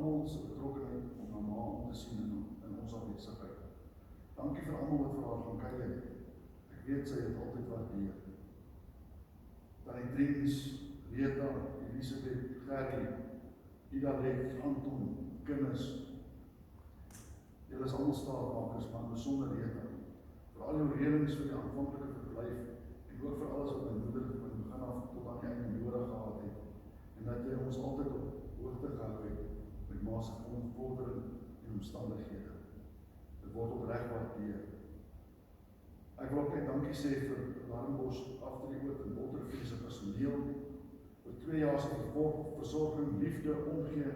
almal se betrokkenheid om na ma om te sien in ons afwesigheid. Dankie vir almal wat vir haar gaan kuier. Ek weet sy het altyd waardeer. Tannie Triens, Rita, Elisabeth, Gerrie, Ida Lek, Anton, kinders. Julle is almal staatmakers, maar besonder Rita. Vir al jou redings vir die aanvanklike verblyf en ook vir alles wat my moeder van die begin af tot aan die einde nodig gehad het. En dat jy ons altyd op hoogte gehou het met ma se vordering en omstandighede. Dit word opreg waardeer. Ek wil ook net dankie sê vir Warmbos Afdrieoort en Bottervlies se personeel vir 2 jaar se versorging, liefde, omgee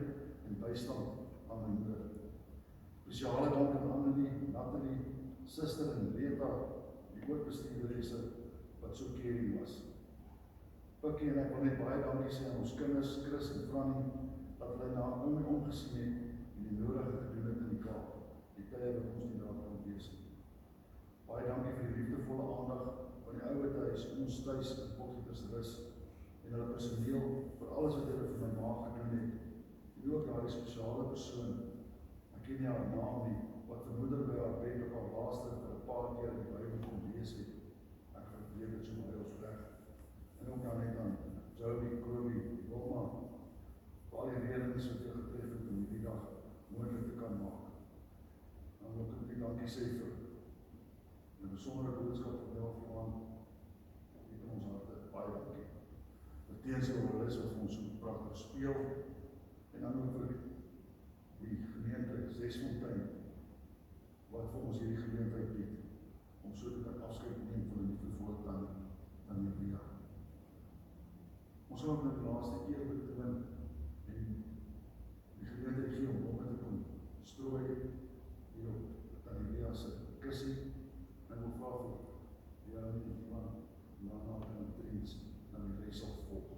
en bystand aan my moeder. Spesiale dank aan Annelie, Natalie, Suster en Rita, die oorbestuurderesse wat so caring was. Pikkie en ek wil net baie dankie sê aan ons kinders, Chris en Frannie, dat hulle na my omgesien het en die nodige gedoen het in die Kaap, die tye wat ons nie daar kan wees nie. Baie dankie vir die liefdevolle aandag van die ouer huis, ons tuis in Potgietersrus en hulle personeel vir alles wat hulle vir my ma gedoen het. En ook daardie spesiale persoon, ek ken nie haar naam nie, wat vermoeder by haar bed op haar laaste vir 'n paar keer in die Bybel kon lees het. Ek verweer dit so baie ons reg. En ook dan net aan Joby, Kobe, Wilma, vir al die redens wat jy getref het om die dag moontlik te kan maak. Dan wil ek net dankie sê vir 'n besondere boodskap van Welgemaan hier in ons harte. Baie dankie. Teens oor hulle is wat ons so pragtig speel. En dan ook vir die gemeente Zesfontein wat vir ons hierdie geleentheid bied om so te kan afskeid neem van die liefde voortaan van Maria. Ons gaan ook nou die laaste keer betoon en die geleentheid gee om blomme te kon strooi hier op Maria se kussie. En ek vra vir jou en iemand na en Triens dan die res sal volg.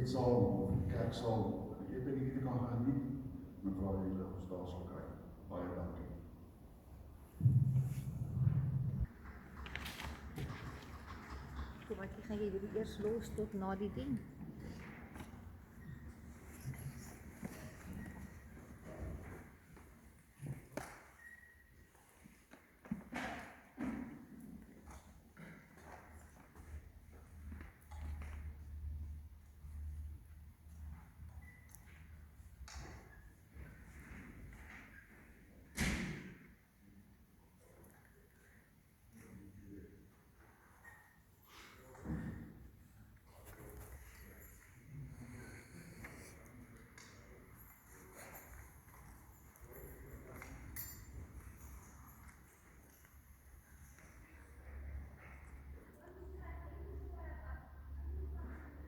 Eetsaal of die kerksaal, die ete kan geniet, en vra julle ons daar sal kry. Baie dankie. Kom, ek gaan jy eers los tot na die dien.